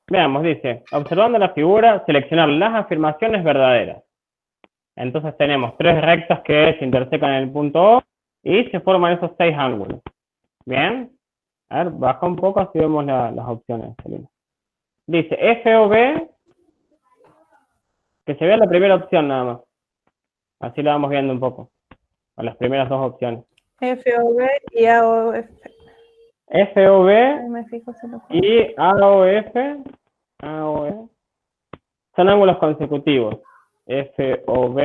Veamos, dice, observando la figura, seleccionar las afirmaciones verdaderas. Entonces tenemos tres rectas que se intersecan en el punto O y se forman esos 6 ángulos. Bien. A ver, baja un poco, así vemos las opciones. Dice FOB, que se vea la primera opción nada más. Así la vamos viendo un poco. Con las primeras dos opciones. FOB y AOF. FOB Me fijo si lo y AOF son ángulos consecutivos. FOB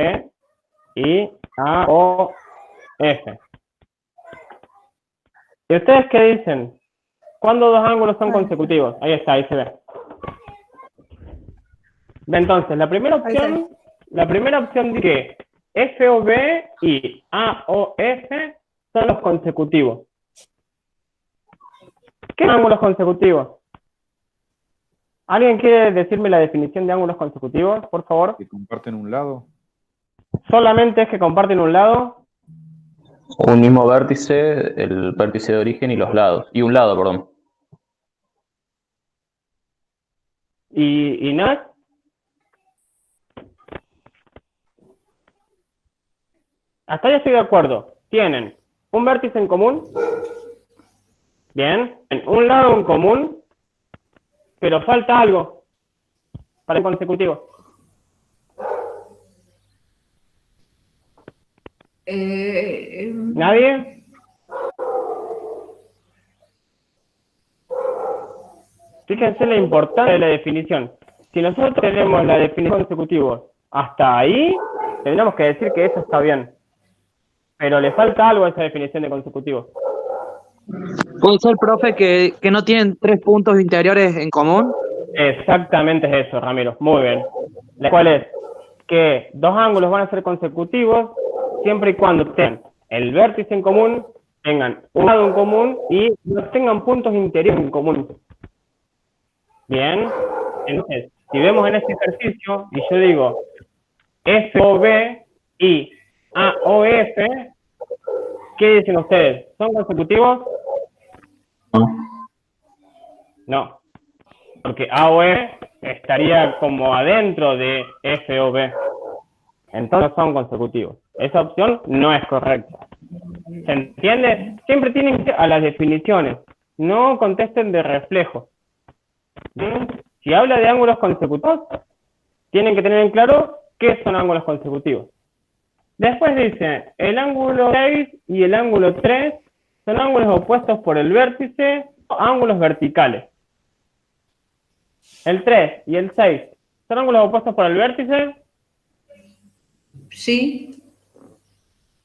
y AOF. ¿Y ustedes qué dicen? ¿Cuándo dos ángulos son consecutivos? Ahí está, ahí se ve. Entonces, la primera opción dice que FOB y AOF son los consecutivos. ¿Qué son ángulos consecutivos? ¿Alguien quiere decirme la definición de ángulos consecutivos, por favor? Que comparten un lado. ¿Solamente es que comparten un lado? Un mismo vértice, el vértice de origen y los lados. Y un lado, perdón. ¿Y nada? Hasta ahí estoy de acuerdo. Tienen un vértice en común. Bien. Un lado en común. Pero falta algo para el consecutivo. ¿Nadie? Fíjense la importancia de la definición. Si nosotros tenemos la definición consecutivo hasta ahí, tendríamos que decir que eso está bien. Pero le falta algo a esa definición de consecutivo. ¿Puede ser, profe, que no tienen 3 puntos interiores en común? Exactamente es eso, Ramiro. Muy bien. La cual es que dos ángulos van a ser consecutivos siempre y cuando tengan el vértice en común, tengan un lado en común y no tengan puntos interiores en común. Bien. Entonces, si vemos en este ejercicio, y yo digo FOB y AOF, ¿qué dicen ustedes? ¿Son consecutivos? No. Porque AOF estaría como adentro de FOB. Entonces son consecutivos. Esa opción no es correcta. ¿Se entiende? Siempre tienen que ir a las definiciones. No contesten de reflejo. Si habla de ángulos consecutivos, tienen que tener en claro qué son ángulos consecutivos. Después dice, el ángulo 6 y el ángulo 3 son ángulos opuestos por el vértice o ángulos verticales. El 3 y el 6 son ángulos opuestos por el vértice. Sí.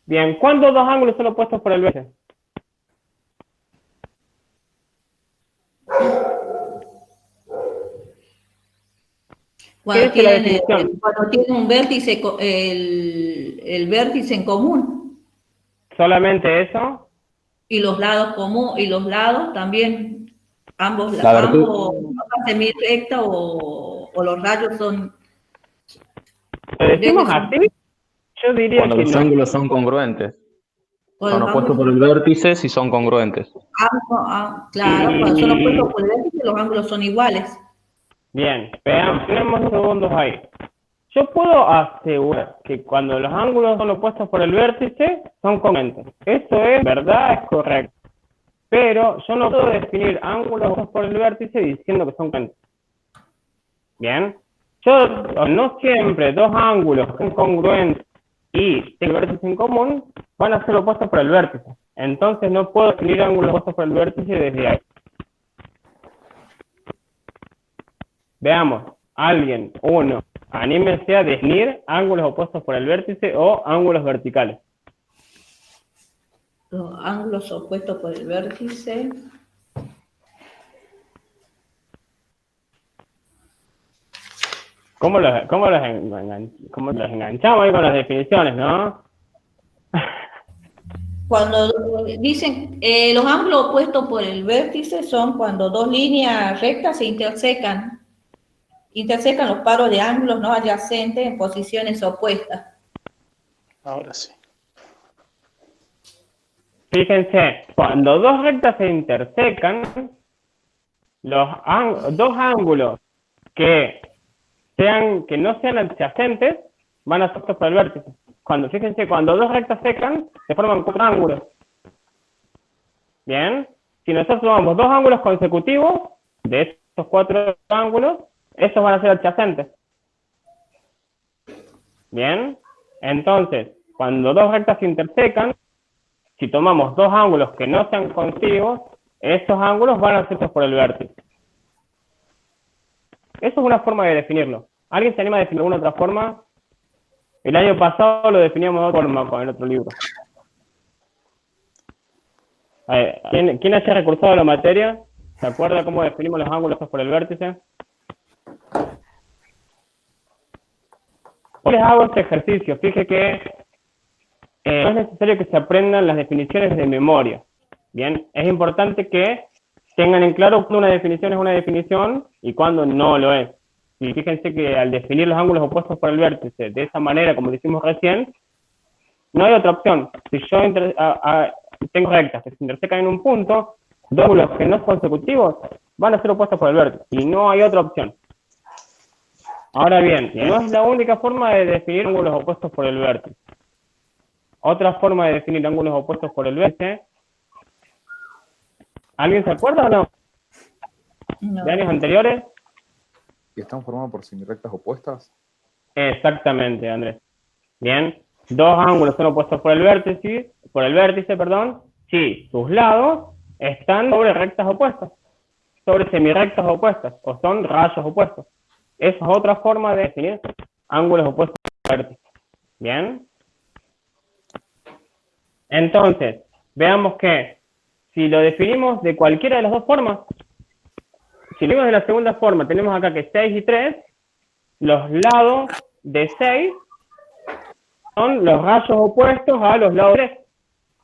Bien, ¿cuándo dos ángulos son opuestos por el vértice? Cuando tienen un vértice, el vértice en común. ¿Solamente eso? Y los lados común, y los lados también, ambos semirecta o los rayos son. ¿Lo decimos así? Yo diría cuando que los no. ángulos son congruentes. Son opuestos por el vértice si son congruentes. Claro, cuando son opuestos por el vértice, los ángulos son iguales. Bien, veamos, tenemos segundos ahí. Yo puedo asegurar que cuando los ángulos son opuestos por el vértice, son congruentes. Eso es verdad, es correcto. Pero yo no puedo definir ángulos opuestos por el vértice diciendo que son congruentes. Bien. Yo no siempre dos ángulos son congruentes y tienen vértice en común van a ser opuestos por el vértice. Entonces no puedo definir ángulos opuestos por el vértice desde ahí. Veamos, alguien, uno, anímese a definir ángulos opuestos por el vértice o ángulos verticales. Los ángulos opuestos por el vértice. ¿Cómo los enganchamos ahí con las definiciones, no? Cuando dicen los ángulos opuestos por el vértice son cuando dos líneas rectas se intersecan los paros de ángulos no adyacentes en posiciones opuestas. Ahora sí. Fíjense, cuando dos rectas se intersecan, los dos ángulos que no sean adyacentes van a ser opuestos por el vértice. Fíjense, cuando dos rectas secan, se forman 4 ángulos. Bien, si nosotros tomamos 2 ángulos consecutivos, de estos 4 ángulos, esos van a ser adyacentes. Bien, entonces, cuando dos rectas se intersecan, si tomamos 2 ángulos que no sean contiguos, esos ángulos van a ser opuestos por el vértice. Eso es una forma de definirlo. ¿Alguien se anima a definir alguna otra forma? El año pasado lo definíamos de otra forma con el otro libro. A ver, ¿quién haya recursado la materia? ¿Se acuerda cómo definimos los ángulos por el vértice? Hoy les hago este ejercicio. Fíjense que no es necesario que se aprendan las definiciones de memoria. Bien, es importante que tengan en claro cuándo una definición es una definición y cuándo no lo es. Y fíjense que al definir los ángulos opuestos por el vértice de esa manera, como lo hicimos recién, no hay otra opción. Si yo tengo rectas que se intersecan en un punto, 2 ángulos que no son consecutivos van a ser opuestos por el vértice. Y no hay otra opción. Ahora bien, no es la única forma de definir ángulos opuestos por el vértice. Otra forma de definir ángulos opuestos por el vértice. ¿Alguien se acuerda o no? No. ¿De años anteriores? ¿Y están formados por semirectas opuestas? Exactamente, Andrés. Bien. 2 ángulos son opuestos por el vértice, si sus lados están sobre rectas opuestas, sobre semirectas opuestas, o son rayos opuestos. Esa es otra forma de definir ángulos opuestos por el vértice. Bien. Entonces, veamos que si lo definimos de cualquiera de las dos formas, si lo vemos de la segunda forma, tenemos acá que 6 y 3, los lados de 6 son los rayos opuestos a los lados de 3.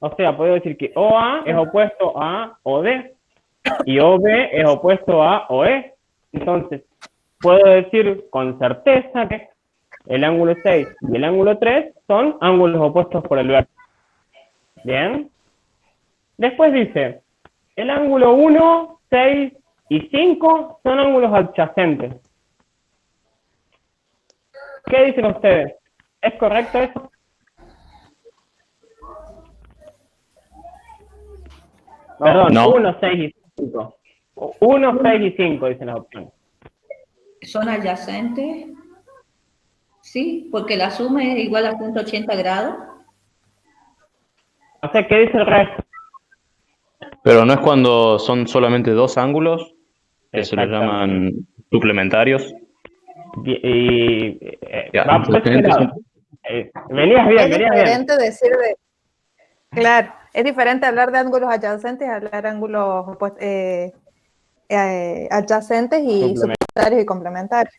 O sea, puedo decir que OA es opuesto a OD y OB es opuesto a OE. Entonces, puedo decir con certeza que el ángulo 6 y el ángulo 3 son ángulos opuestos por el vértice. Bien. Después dice, el ángulo 1, 6 y 5 son ángulos adyacentes. ¿Qué dicen ustedes? ¿Es correcto eso? Perdón, No. 1, 6 y 5. 1, 6 y 5 dicen las opciones. ¿Son adyacentes? Sí, porque la suma es igual a 180 grados. O sea, ¿qué dice el resto? Pero no es cuando son solamente 2 ángulos, que se les Exactamente. llaman suplementarios. Ya, Va por ese adyacentes lado. Venías bien, Es venías bien. diferente decir de... Claro, es diferente hablar de ángulos adyacentes a hablar de ángulos adyacentes y suplementarios y complementarios.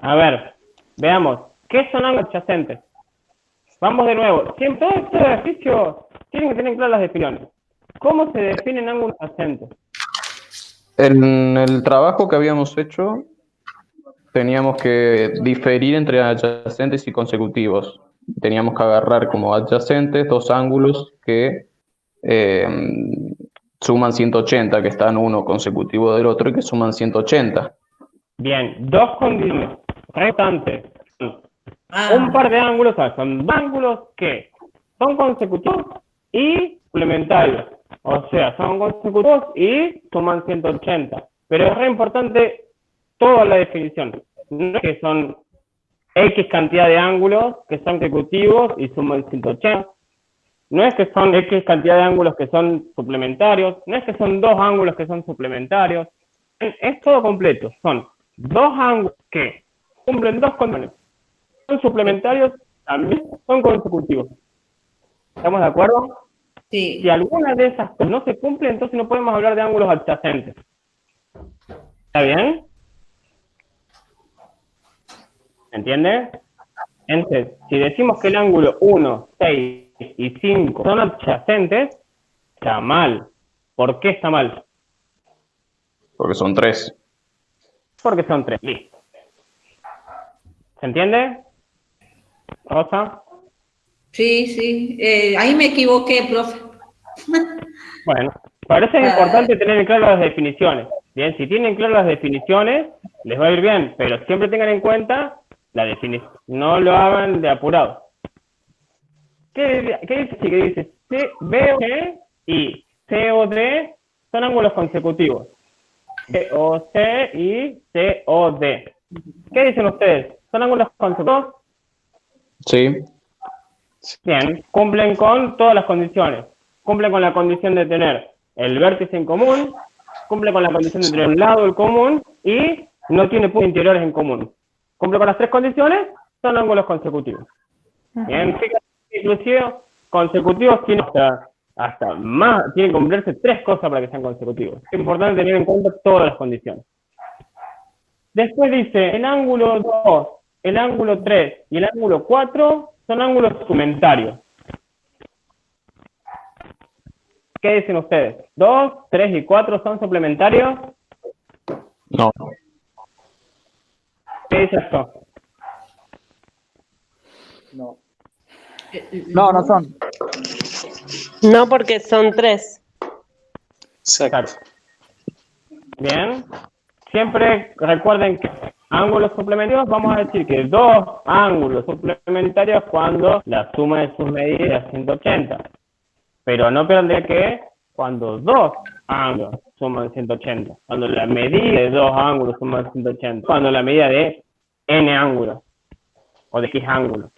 A ver, veamos. ¿Qué son ángulos adyacentes? Vamos de nuevo. Siempre todo este ejercicio tienen que tener claras las definiciones. ¿Cómo se definen ángulos adyacentes? En el trabajo que habíamos hecho, teníamos que diferir entre adyacentes y consecutivos. Teníamos que agarrar como adyacentes 2 ángulos que suman 180, que están uno consecutivo del otro y que suman 180. Bien, 2 condiciones restantes. Un par de ángulos, o sea, son 2 ángulos que son consecutivos y complementarios. O sea, son consecutivos y suman 180. Pero es re importante toda la definición. No es que son X cantidad de ángulos que son consecutivos y suman 180. No es que son X cantidad de ángulos que son suplementarios. No es que son 2 ángulos que son suplementarios. Es todo completo. Son 2 ángulos que cumplen 2 condiciones. Son suplementarios, también son consecutivos. ¿Estamos de acuerdo? Sí. Si alguna de esas cosas no se cumple, entonces no podemos hablar de ángulos adyacentes. ¿Está bien? ¿Entiende? Entonces, si decimos que el ángulo 1, 6 y 5 son adyacentes, está mal. ¿Por qué está mal? Porque son 3. Porque son 3. Listo. ¿Se entiende? Rosa. Sí, sí. Ahí me equivoqué, profe. Bueno, por eso es importante tener en claro las definiciones. Bien, si tienen claras las definiciones, les va a ir bien, pero siempre tengan en cuenta la definición. No lo hagan de apurado. ¿Qué dice? ¿Qué dice? C, B, O, G y C, O, D son ángulos consecutivos. C, O, C y C, O, D. ¿Qué dicen ustedes? ¿Son ángulos consecutivos? Sí. Bien, cumplen con todas las condiciones. Cumplen con la condición de tener el vértice en común, cumple con la condición de tener un lado en común y no tiene puntos interiores en común. Cumple con las tres condiciones, son ángulos consecutivos. Bien, fíjate, inclusive consecutivos tienen hasta más, tienen que cumplirse tres cosas para que sean consecutivos. Es importante tener en cuenta todas las condiciones. Después dice, el ángulo 2, el ángulo 3 y el ángulo 4 son ángulos suplementarios. ¿Qué dicen ustedes? ¿2, 3 y 4 son suplementarios? No. ¿Qué dice esto? No. No, no son. No, porque son 3. Exacto. Bien. Siempre recuerden que ángulos suplementarios, vamos a decir que dos ángulos suplementarios cuando la suma de sus medidas es 180. Pero no pierdan que cuando dos ángulos suman 180, cuando la medida de dos ángulos suman 180, cuando la medida de n ángulos o de x ángulos.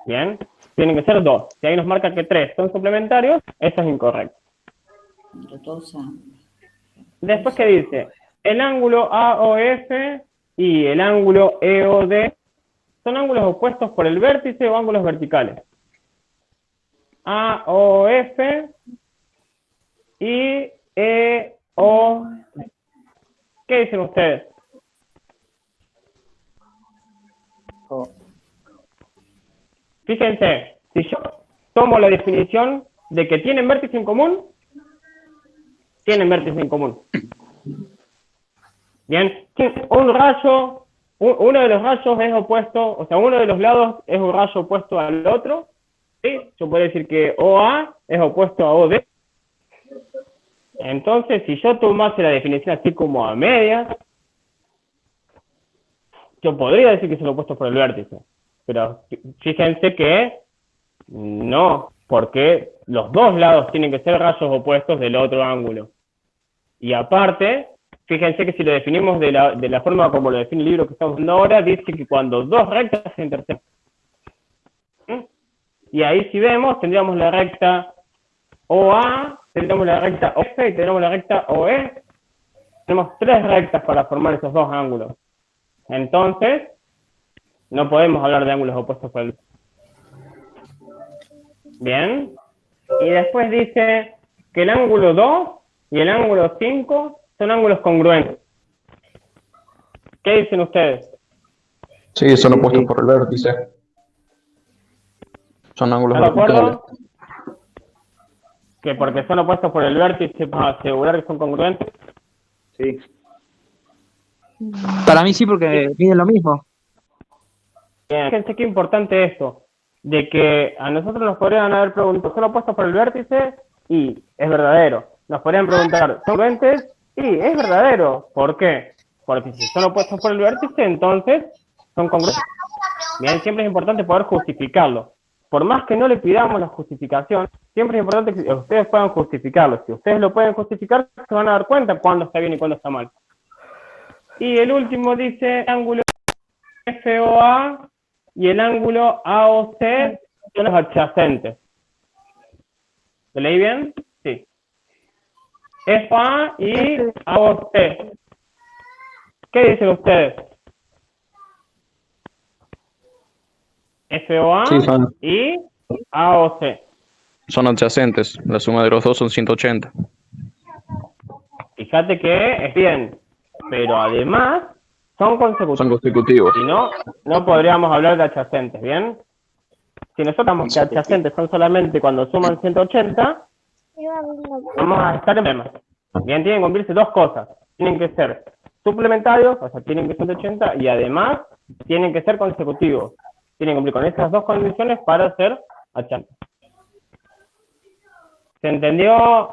Bien, tienen que ser dos. Si ahí nos marca que 3 son suplementarios, eso es incorrecto. Después, ¿qué dice? El ángulo AOF y el ángulo EOD son ángulos opuestos por el vértice o ángulos verticales. AOF y EO. ¿Qué dicen ustedes? Oh. Fíjense, si yo tomo la definición de que tienen vértice en común, tienen vértice en común. Bien, un rayo, uno de los rayos es opuesto, o sea, uno de los lados es un rayo opuesto al otro, ¿sí? Yo puedo decir que OA es opuesto a OD. Entonces, si yo tomase la definición así como a medias, yo podría decir que son opuestos por el vértice. Pero fíjense que no, porque los dos lados tienen que ser rayos opuestos del otro ángulo. Y aparte, fíjense que si lo definimos de la forma como lo define el libro que estamos viendo ahora, dice que cuando dos rectas se intersecan. Y ahí si vemos, tendríamos la recta OA, tendríamos la recta OF y tendríamos la recta OE. Tenemos tres rectas para formar esos dos ángulos. Entonces, no podemos hablar de ángulos opuestos por el... Bien. Y después dice que el ángulo 2 y el ángulo 5 son ángulos congruentes. ¿Qué dicen ustedes? Sí, son opuestos por el vértice. Son ángulos ¿Están de verticales. acuerdo? Que porque son opuestos por el vértice para asegurar que son congruentes. Sí. Para mí sí, porque miden lo mismo. Bien. Fíjense qué importante esto, de que a nosotros nos podrían haber preguntado, ¿son opuestos por el vértice? Y es verdadero. Nos podrían preguntar, ¿son congruentes? Y es verdadero. ¿Por qué? Porque si son opuestos por el vértice, entonces son congruentes. Bien, siempre es importante poder justificarlo. Por más que no le pidamos la justificación, siempre es importante que ustedes puedan justificarlo. Si ustedes lo pueden justificar, se van a dar cuenta cuándo está bien y cuándo está mal. Y el último dice, ángulo FOA y el ángulo AOC son los adyacentes. ¿Lo leí bien? Sí. FA y AOC. ¿Qué dicen ustedes? FOA Sí, son y AOC. adyacentes. La suma de los dos son 180. Fíjate que es bien, pero además son consecutivos. Son consecutivos. Si no, no podríamos hablar de adyacentes, ¿bien? Si nosotros damos que adyacentes son solamente cuando suman 180, vamos a estar en problemas. Bien, tienen que cumplirse dos cosas. Tienen que ser suplementarios, o sea, tienen que ser 180, y además tienen que ser consecutivos. Tienen que cumplir con esas dos condiciones para ser adyacentes. ¿Se entendió